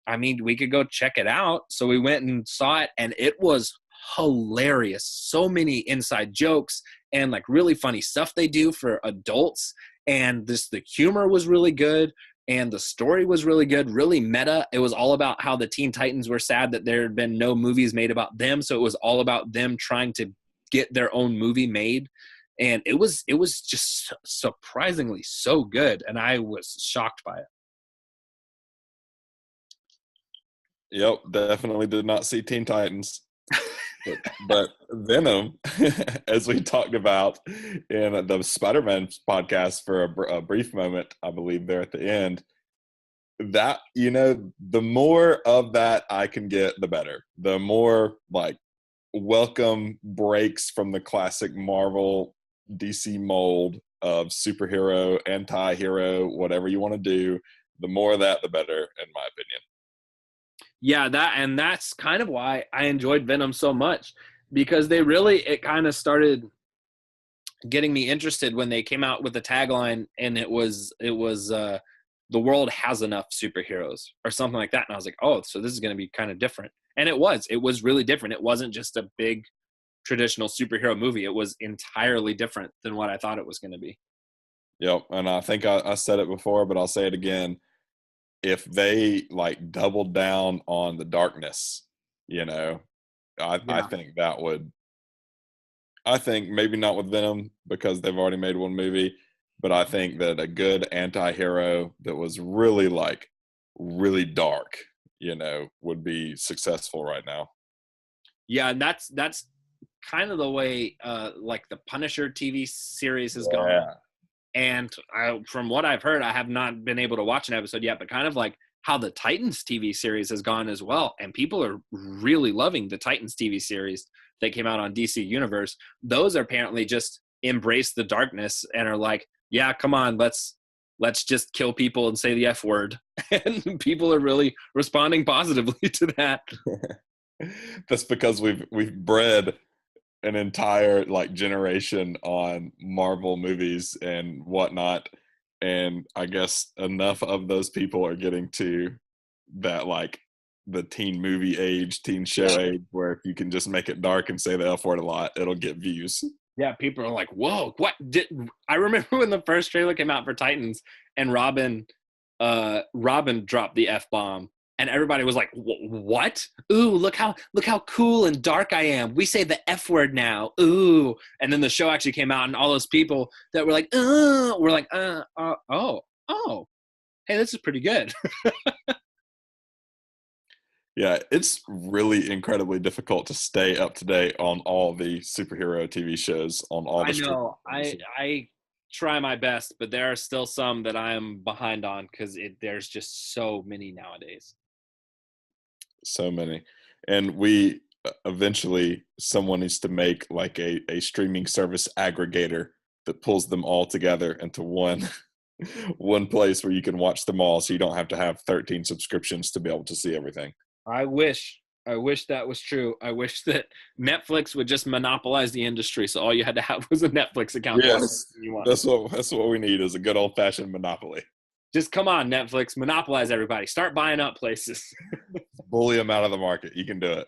I mean, we could go check it out. So we went and saw it, and it was hilarious. So many inside jokes and like really funny stuff they do for adults. And the humor was really good. And the story was really good, really meta. It was all about how the Teen Titans were sad that there had been no movies made about them. So it was all about them trying to get their own movie made. And it was just surprisingly so good. And I was shocked by it. Yep, definitely did not see Teen Titans. But Venom, as we talked about in the Spider-Man podcast for a brief moment, I believe there at the end, that, the more of that I can get, the better. The more like welcome breaks from the classic Marvel DC mold of superhero, anti-hero, whatever you want to do, the more of that, the better, in my opinion. Yeah, that's kind of why I enjoyed Venom so much, because it kind of started getting me interested when they came out with the tagline, and it was the world has enough superheroes or something like that. And I was like, oh, so this is going to be kind of different. And it was really different. It wasn't just a big traditional superhero movie. It was entirely different than what I thought it was going to be. Yep. And I think I said it before, but I'll say it again. If they like doubled down on the darkness, I think that would, I think maybe not with Venom because they've already made one movie, but I think that a good anti-hero that was really really dark, would be successful right now. Yeah. And that's kind of the way, like the Punisher TV series has gone. And from what I've heard, I have not been able to watch an episode yet, but kind of like how the Titans TV series has gone as well. And people are really loving the Titans TV series that came out on DC Universe. Those are apparently just embrace the darkness and are like, yeah, come on, let's just kill people and say the F word. And people are really responding positively to that. That's because we've bred an entire generation on Marvel movies and whatnot, and I guess enough of those people are getting to that the teen movie age, teen show age, where if you can just make it dark and say the F word a lot, it'll get views. Yeah, people are like, whoa, what I remember when the first trailer came out for Titans and Robin dropped the F-bomb. And everybody was like, what? Ooh, look how cool and dark I am. We say the F word now. Ooh. And then the show actually came out, and all those people that were like, were like, oh, hey, this is pretty good. Yeah, it's really incredibly difficult to stay up to date on all the superhero TV shows on all the I know. I try my best, but there are still some that I am behind on because there's just so many nowadays. So many. And we eventually, someone needs to make a streaming service aggregator that pulls them all together into one place where you can watch them all, so you don't have to have 13 subscriptions to be able to see everything. I wish that was true. I wish that Netflix would just monopolize the industry, so all you had to have was a Netflix account. Yes, that's what we need, is a good old-fashioned monopoly. Just come on, Netflix, monopolize everybody. Start buying up places. Bully them out of the market. You can do it.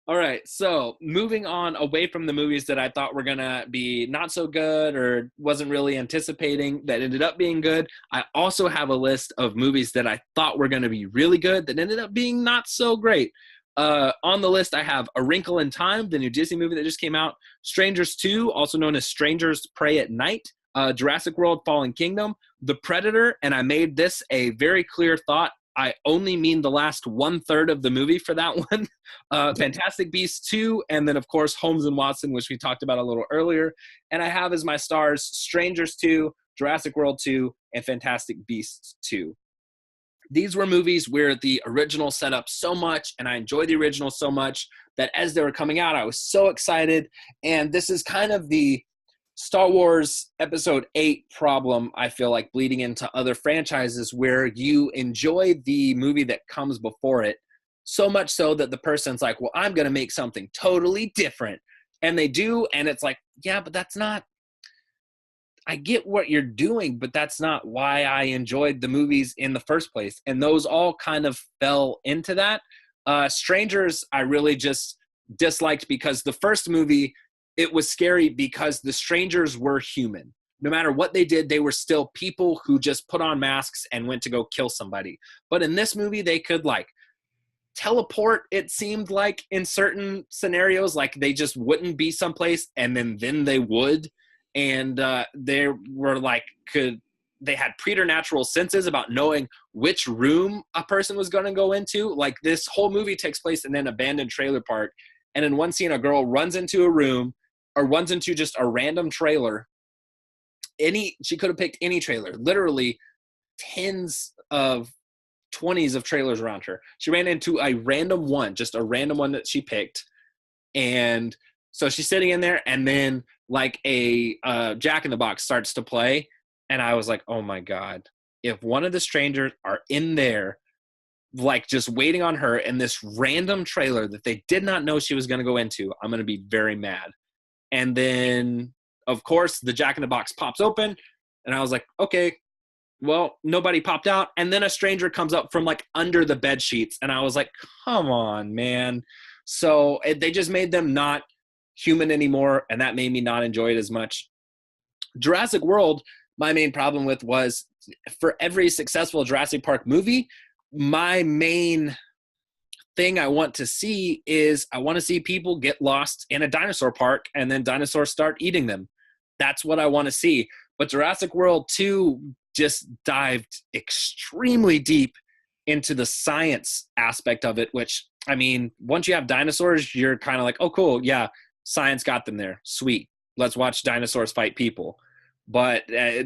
All right, so moving on away from the movies that I thought were going to be not so good or wasn't really anticipating that ended up being good, I also have a list of movies that I thought were going to be really good that ended up being not so great. On the list, I have A Wrinkle in Time, the new Disney movie that just came out, Strangers 2, also known as Strangers Prey at Night, Jurassic World Fallen Kingdom, The Predator, and I made this a very clear thought. I only mean the last 1/3 of the movie for that one. Fantastic Beasts 2, and then, of course, Holmes and Watson, which we talked about a little earlier. And I have as my stars Strangers 2, Jurassic World 2, and Fantastic Beasts 2. these were movies where the original set up so much and I enjoyed the original so much that as they were coming out, I was so excited. And this is kind of the Star Wars Episode 8 problem, I feel like, bleeding into other franchises where you enjoy the movie that comes before it so much so that the person's like, well, I'm going to make something totally different. And they do, and it's like, yeah, but that's not, I get what you're doing, but that's not why I enjoyed the movies in the first place. And those all kind of fell into that. Strangers, I really just disliked because the first movie, it was scary because the strangers were human. No matter what they did, they were still people who just put on masks and went to go kill somebody. But in this movie, they could like teleport, it seemed like, in certain scenarios. Like they just wouldn't be someplace and then they would. And they were like, they had preternatural senses about knowing which room a person was going to go into. Like this whole movie takes place in an abandoned trailer park. And in one scene, a girl runs into a room or runs into just a random trailer. She could have picked any trailer, literally tens of 20s of trailers around her. She ran into a random one, just a random one that she picked. And so she's sitting in there, and then like a Jack in the Box starts to play. And I was like, oh my God, if one of the strangers are in there, like just waiting on her in this random trailer that they did not know she was going to go into, I'm going to be very mad. And then, of course, the Jack in the Box pops open, and I was like, okay, well, nobody popped out. And then a stranger comes up from like under the bed sheets, and I was like, come on, man. So they just made them not human anymore, and that made me not enjoy it as much. Jurassic World, my main problem with was, for every successful Jurassic Park movie, my main thing I want to see is I want to see people get lost in a dinosaur park and then dinosaurs start eating them. That's what I want to see. But Jurassic World 2 just dived extremely deep into the science aspect of it, which, I mean, once you have dinosaurs, you're kind of like, oh, cool, yeah, science got them there. Sweet. Let's watch dinosaurs fight people. But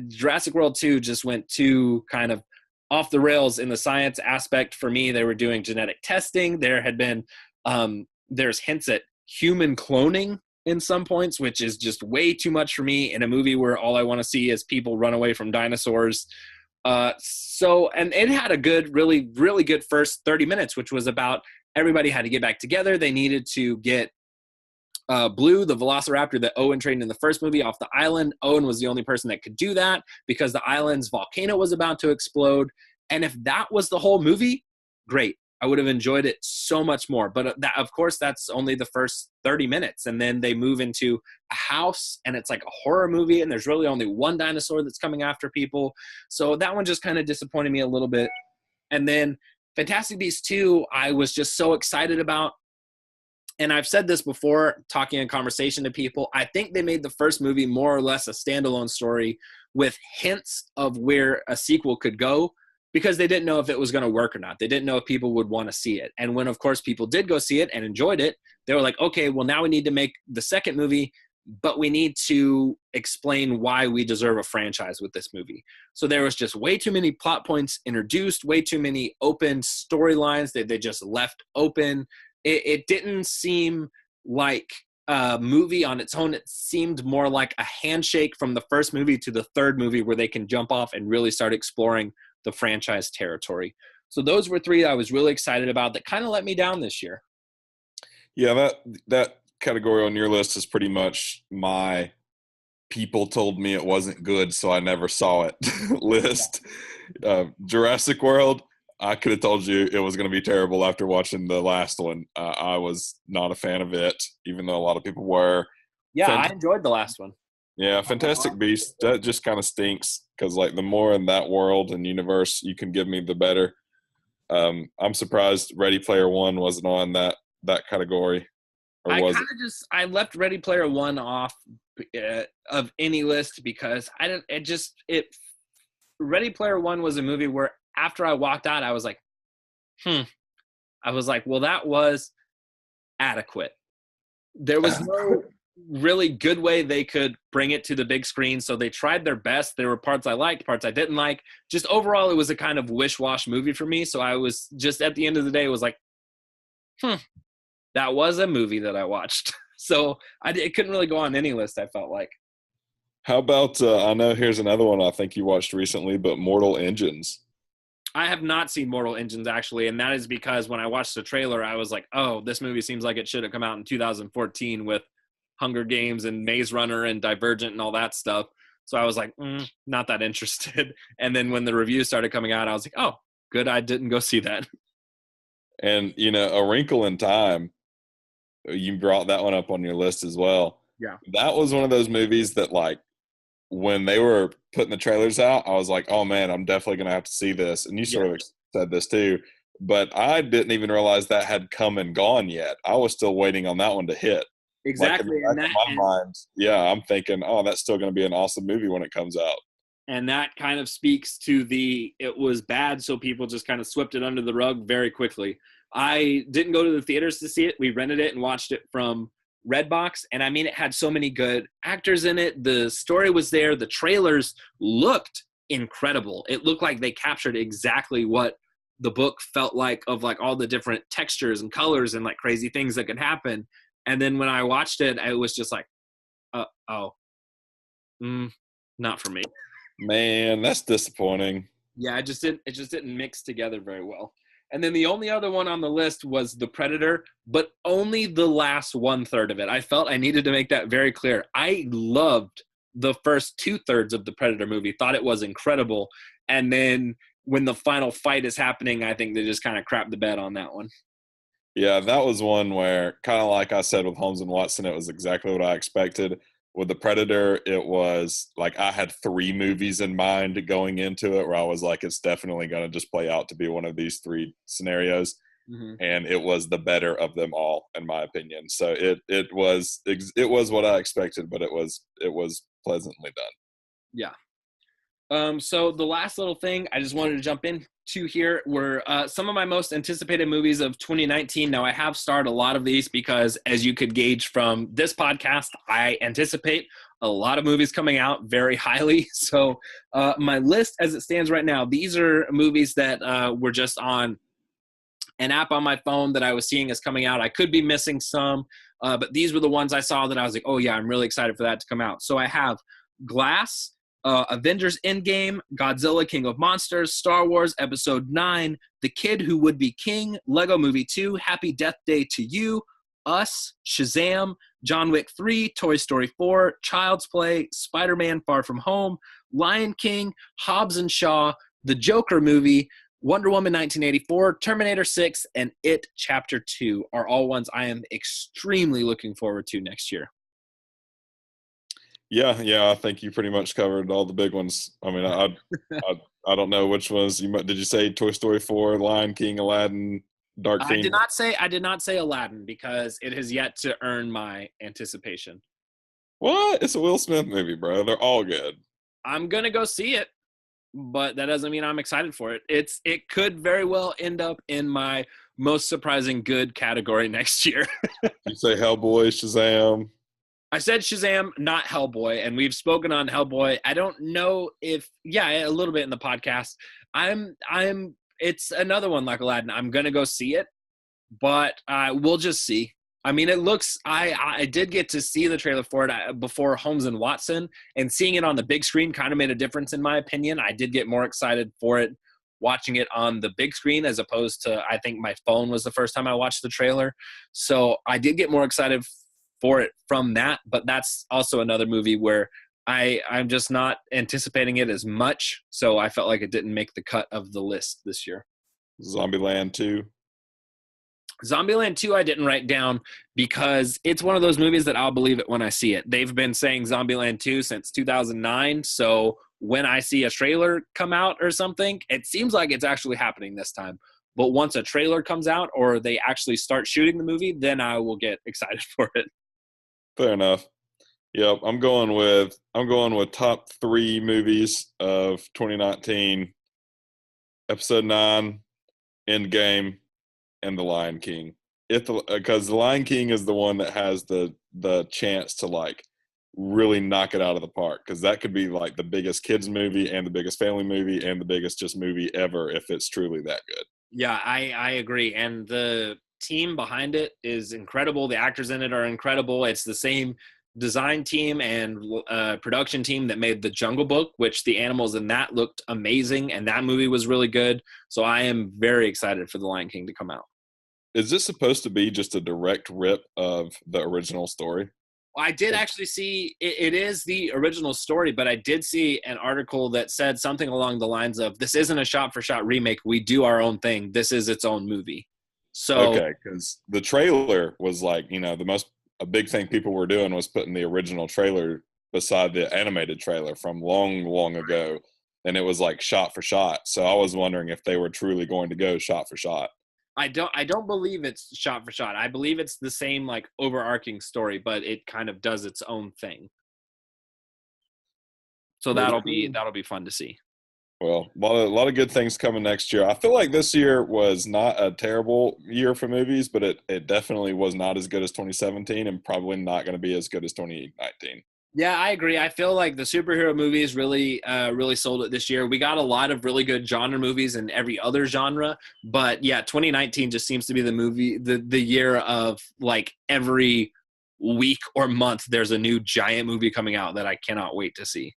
Jurassic World 2 just went too kind of off the rails in the science aspect for me. They were doing genetic testing. There had been, there's hints at human cloning in some points, which is just way too much for me in a movie where all I want to see is people run away from dinosaurs. And it had a good, really, really good first 30 minutes, which was about everybody had to get back together. They needed to get Blue, the velociraptor that Owen trained in the first movie, off the island. Owen was the only person that could do that because the island's volcano was about to explode. And if that was the whole movie, great. I would have enjoyed it so much more. But that, of course, that's only the first 30 minutes. And then they move into a house, and it's like a horror movie, and there's really only one dinosaur that's coming after people. So that one just kind of disappointed me a little bit. And then Fantastic Beasts 2, I was just so excited about. And I've said this before, talking in conversation to people, I think they made the first movie more or less a standalone story with hints of where a sequel could go, because they didn't know if it was going to work or not. They didn't know if people would want to see it. And when, of course, people did go see it and enjoyed it, they were like, okay, well, now we need to make the second movie, but we need to explain why we deserve a franchise with this movie. So there was just way too many plot points introduced, way too many open storylines that they just left open. It didn't seem like a movie on its own. It seemed more like a handshake from the first movie to the third movie where they can jump off and really start exploring the franchise territory. So those were three I was really excited about that kind of let me down this year. Yeah, that category on your list is pretty much my people told me it wasn't good, so I never saw it list. Jurassic World, I could have told you it was going to be terrible after watching the last one. I was not a fan of it, even though a lot of people were. Yeah, I enjoyed the last one. Yeah, Fantastic Beasts, that just kind of stinks because, like, the more in that world and universe you can give me, the better. I'm surprised Ready Player One wasn't on that category. Or was it? I left Ready Player One off of any list because Ready Player One was a movie where after I walked out, I was like, I was like, well, that was adequate. There was really good way they could bring it to the big screen. So they tried their best. There were parts I liked, parts I didn't like. Just overall, it was a kind of wish-wash movie for me. So I was just at the end of the day, it was like, that was a movie that I watched. So it couldn't really go on any list, I felt like. How about, I know here's another one I think you watched recently, but Mortal Engines. I have not seen Mortal Engines, actually, and that is because when I watched the trailer, I was like, oh, this movie seems like it should have come out in 2014 with Hunger Games and Maze Runner and Divergent and all that stuff. So I was like, not that interested. And then when the reviews started coming out, I was like, oh, good, I didn't go see that. And, A Wrinkle in Time, you brought that one up on your list as well. Yeah. That was one of those movies that, like, when they were putting the trailers out, I was like, oh man, I'm definitely going to have to see this. And you sort of said this too, but I didn't even realize that had come and gone yet. I was still waiting on that one to hit. Exactly. Like in the back of my mind, yeah, I'm thinking, oh, that's still going to be an awesome movie when it comes out. And that kind of speaks to it was bad, so people just kind of swept it under the rug very quickly. I didn't go to the theaters to see it. We rented it and watched it from Redbox, and I mean, it had so many good actors in it. The story was there. The trailers looked incredible. It looked like they captured exactly what the book felt like, of like all the different textures and colors and like crazy things that could happen. And then when I watched it, I was just like, not for me. Man, that's disappointing. Yeah, it just didn't mix together very well. And then the only other one on the list was The Predator, but only the last 1/3 of it. I felt I needed to make that very clear. I loved the first 2/3 of the Predator movie, thought it was incredible. And then when the final fight is happening, I think they just kind of crapped the bed on that one. Yeah, that was one where, kind of like I said with Holmes and Watson, it was exactly what I expected. With The Predator, it was like I had 3 movies in mind going into it where I was like, it's definitely going to just play out to be one of these 3 scenarios. Mm-hmm. And it was the better of them all, in my opinion. So it was what I expected, but it was pleasantly done. Yeah. So the last little thing I just wanted to jump into here were some of my most anticipated movies of 2019. Now, I have starred a lot of these because, as you could gauge from this podcast, I anticipate a lot of movies coming out very highly. So my list as it stands right now, these are movies that were just on an app on my phone that I was seeing as coming out. I could be missing some, but these were the ones I saw that I was like, oh yeah, I'm really excited for that to come out. So I have Glass, Avengers Endgame, Godzilla King of Monsters, Star Wars Episode 9, The Kid Who Would Be King, Lego Movie 2, Happy Death Day to You, Us, Shazam, John Wick 3, Toy Story 4, Child's Play, Spider-Man Far From Home, Lion King, Hobbs and Shaw, The Joker movie, Wonder Woman 1984, Terminator 6, and It Chapter 2 are all ones I am extremely looking forward to next year. Yeah, I think you pretty much covered all the big ones. I mean, I don't know which ones did you say Toy Story 4, Lion King, Aladdin, Dark Phoenix? I did not say Aladdin because it has yet to earn my anticipation. What? It's a Will Smith movie, bro. They're all good. I'm going to go see it, but that doesn't mean I'm excited for it. It could very well end up in my most surprising good category next year. You say Hellboy, Shazam. I said Shazam, not Hellboy, and we've spoken on Hellboy. I don't know if, a little bit in the podcast. It's another one like Aladdin. I'm gonna go see it, but we'll just see. I mean, it looks. I did get to see the trailer for it before Holmes and Watson, and seeing it on the big screen kind of made a difference in my opinion. I did get more excited for it watching it on the big screen as opposed to, I think my phone was the first time I watched the trailer. So I did get more excited for it from that, but that's also another movie where I'm just not anticipating it as much, so I felt like it didn't make the cut of the list this year. Zombieland 2. Zombieland 2 I didn't write down because it's one of those movies that I'll believe it when I see it. They've been saying Zombieland 2 since 2009, so when I see a trailer come out or something, it seems like it's actually happening this time. But once a trailer comes out or they actually start shooting the movie, then I will get excited for it. Fair enough. Yep, I'm going with top 3 movies of 2019. Episode 9, Endgame, and The Lion King. if because the Lion King is the one that has the chance to like really knock it out of the park, because that could be like the biggest kids movie and the biggest family movie and the biggest just movie ever if it's truly that good. Yeah, I agree. And the team behind it is incredible. The actors in it are incredible. It's the same design team and production team that made The Jungle Book, which the animals in that looked amazing. And that movie was really good. So I am very excited for The Lion King to come out. Is this supposed to be just a direct rip of the original story? I did actually see it is the original story, but I did see an article that said something along the lines of, this isn't a shot for shot remake. We do our own thing. This is its own movie. So Okay, because the trailer was like, a big thing people were doing was putting the original trailer beside the animated trailer from long, long ago, and it was like shot for shot. So I was wondering if they were truly going to go shot for shot. I don't believe it's shot for shot. I believe it's the same like overarching story, but it kind of does its own thing. So that'll be fun to see. Well, a lot of good things coming next year. I feel like this year was not a terrible year for movies, but it definitely was not as good as 2017 and probably not going to be as good as 2019. Yeah, I agree. I feel like the superhero movies really sold it this year. We got a lot of really good genre movies in every other genre, but yeah, 2019 just seems to be the year of like every week or month there's a new giant movie coming out that I cannot wait to see.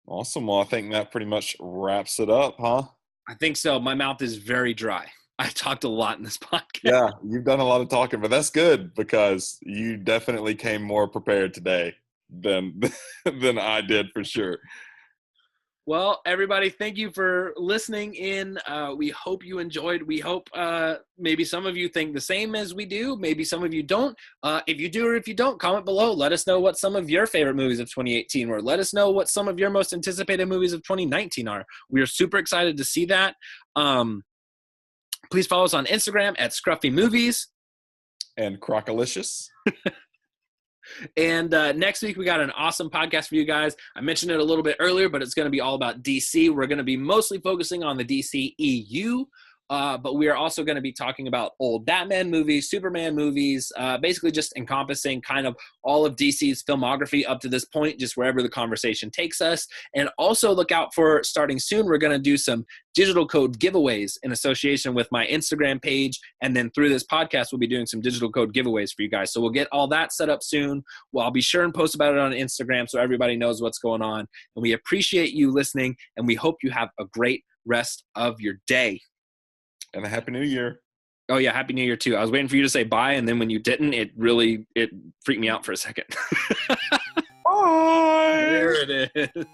Awesome. Well, I think that pretty much wraps it up, huh? I think so. My mouth is very dry. I talked a lot in this podcast. Yeah, you've done a lot of talking, but that's good because you definitely came more prepared today than than I did for sure. Well, everybody, thank you for listening in. We hope you enjoyed. We hope maybe some of you think the same as we do. Maybe some of you don't. If you do or if you don't, comment below. Let us know what some of your favorite movies of 2018 were. Let us know what some of your most anticipated movies of 2019 are. We are super excited to see that. Please follow us on Instagram at ScruffyMovies. And Crocalicious. And next week, we got an awesome podcast for you guys. I mentioned it a little bit earlier, but it's going to be all about DC. We're going to be mostly focusing on the DC EU, but we are also going to be talking about old Batman movies, Superman movies, basically just encompassing kind of all of DC's filmography up to this point, just wherever the conversation takes us. And also look out for, starting soon, we're going to do some digital code giveaways in association with my Instagram page. And then through this podcast, we'll be doing some digital code giveaways for you guys. So we'll get all that set up soon. Well, I'll be sure and post about it on Instagram so everybody knows what's going on. And we appreciate you listening, and we hope you have a great rest of your day. And a Happy New Year. Oh, yeah, Happy New Year, too. I was waiting for you to say bye, and then when you didn't, it freaked me out for a second. Bye! There it is.